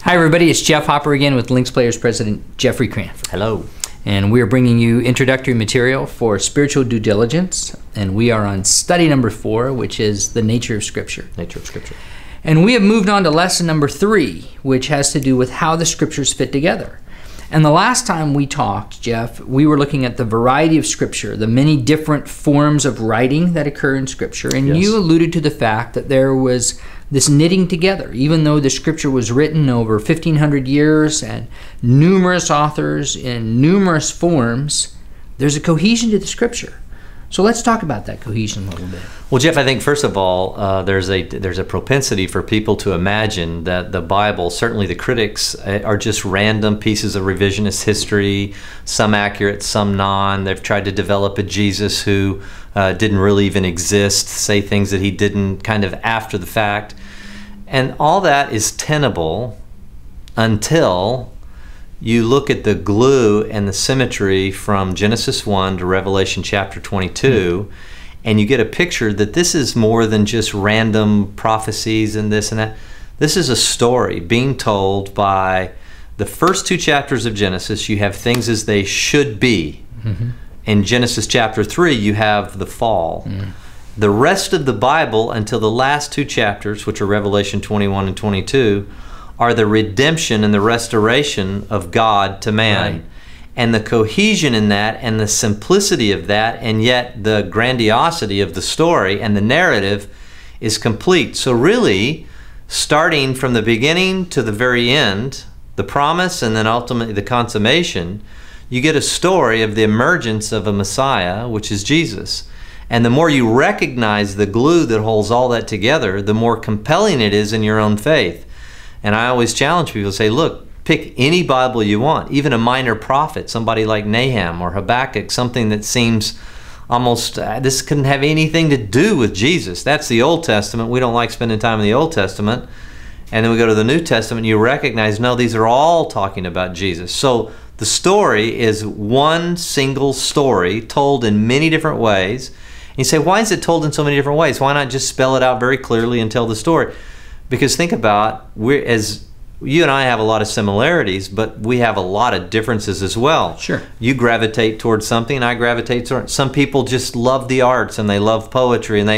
Hi everybody, it's Jeff Hopper again with Links Players President Jeffrey Cranford. Hello. And we are bringing you introductory material for spiritual due diligence, and we are on study number 4, which is the nature of Scripture. Nature of Scripture. And we have moved on to lesson number 3, which has to do with how the Scriptures fit together. And the last time we talked, Jeff, we were looking at the variety of Scripture, the many different forms of writing that occur in Scripture, and Yes. you alluded to the fact that there was this knitting together. Even though the Scripture was written over 1,500 years and numerous authors in numerous forms, there's a cohesion to the Scripture. So let's talk about that cohesion a little bit. Well, Jeff, I think first of all, there's a propensity for people to imagine that the Bible, certainly the critics, are just random pieces of revisionist history, some accurate, some non. They've tried to develop a Jesus who didn't really even exist, say things that he didn't kind of after the fact. And all that is tenable until you look at the glue and the symmetry from Genesis 1 to Revelation chapter 22, and you get a picture that this is more than just random prophecies and this and that. This is a story being told by the first 2 chapters of Genesis. You have things as they should be. Mm-hmm. In Genesis chapter 3, you have the fall. Mm. The rest of the Bible, until the last 2 chapters, which are Revelation 21 and 22, are the redemption and the restoration of God to man. Right. And the cohesion in that and the simplicity of that and yet the grandiosity of the story and the narrative is complete. So really, starting from the beginning to the very end, the promise and then ultimately the consummation, you get a story of the emergence of a Messiah, which is Jesus. And the more you recognize the glue that holds all that together, the more compelling it is in your own faith. And I always challenge people to say, look, pick any Bible you want, even a minor prophet, somebody like Nahum or Habakkuk, something that seems almost, this couldn't have anything to do with Jesus. That's the Old Testament. We don't like spending time in the Old Testament. And then we go to the New Testament and you recognize, no, these are all talking about Jesus. So the story is one single story told in many different ways. And you say, why is it told in so many different ways? Why not just spell it out very clearly and tell the story? Because think about, as you and I have a lot of similarities, but we have a lot of differences as well. Sure. You gravitate towards something, and I gravitate towards. Some people just love the arts and they love poetry, and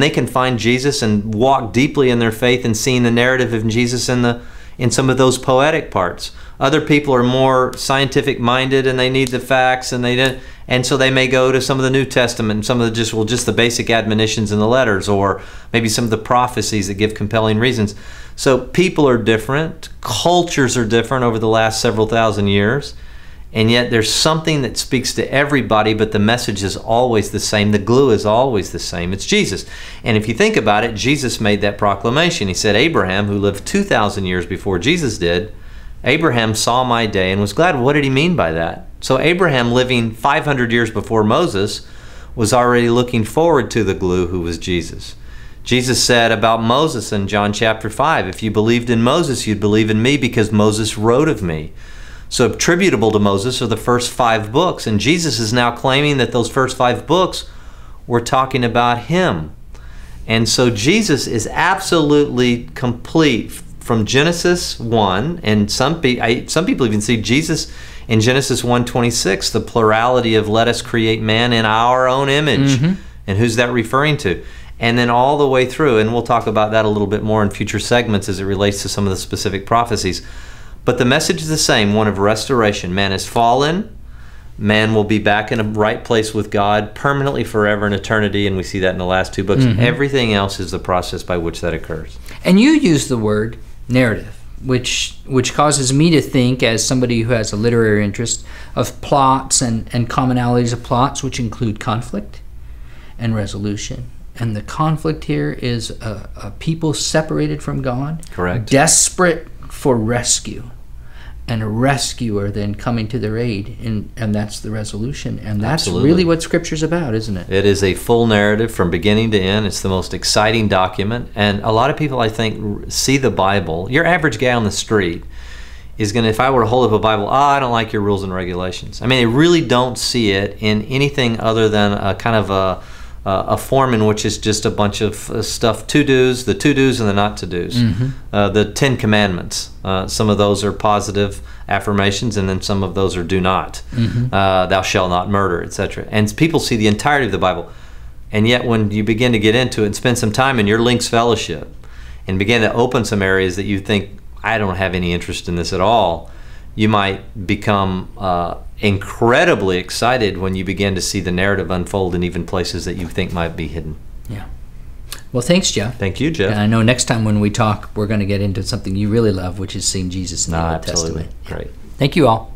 they can find Jesus and walk deeply in their faith and seeing the narrative of Jesus in some of those poetic parts. Other people are more scientific minded and they need the facts, and so they may go to some of the New Testament and some of the just the basic admonitions in the letters, or maybe some of the prophecies that give compelling reasons. So people are different, cultures are different over the last several thousand years, and yet there's something that speaks to everybody, but the message is always the same. The glue is always the same. It's Jesus. And if you think about it, Jesus made that proclamation. He said, Abraham, who lived 2,000 years before Jesus did, Abraham saw my day and was glad. What did he mean by that? So Abraham, living 500 years before Moses, was already looking forward to the glue who was Jesus. Jesus said about Moses in John chapter 5, if you believed in Moses, you'd believe in me because Moses wrote of me. So attributable to Moses are the first 5 books, and Jesus is now claiming that those first 5 books were talking about him. And so Jesus is absolutely complete from Genesis 1, and some people even see Jesus in Genesis 1:26, the plurality of let us create man in our own image. Mm-hmm. And who's that referring to? And then all the way through, and we'll talk about that a little bit more in future segments as it relates to some of the specific prophecies. But the message is the same, one of restoration. Man has fallen. Man will be back in a right place with God permanently forever in eternity, and we see that in the last 2 books. Mm-hmm. Everything else is the process by which that occurs. And you use the word narrative, which causes me to think, as somebody who has a literary interest, of plots and commonalities of plots, which include conflict and resolution. And the conflict here is a people separated from God, correct, desperate for rescue, and a rescuer then coming to their aid, and that's the resolution. And that's Absolutely. Really what Scripture's about, isn't it? It is a full narrative from beginning to end. It's the most exciting document. And a lot of people, I think, see the Bible. Your average guy on the street is going to, if I were to hold up a Bible, I don't like your rules and regulations. I mean, they really don't see it in anything other than a kind of a form in which it's just a bunch of stuff, to-dos, the to-dos and the not-to-dos. The 10 Commandments, some of those are positive affirmations, and then some of those are do not. Thou shalt not murder, etc. And people see the entirety of the Bible. And yet when you begin to get into it and spend some time in your Links Fellowship and begin to open some areas that you think, I don't have any interest in this at all, you might become incredibly excited when you begin to see the narrative unfold in even places that you think might be hidden. Yeah. Well, thanks, Jeff. Thank you, Jeff. And I know next time when we talk, we're going to get into something you really love, which is seeing Jesus in the Old Absolutely. Testament. Great. Thank you all.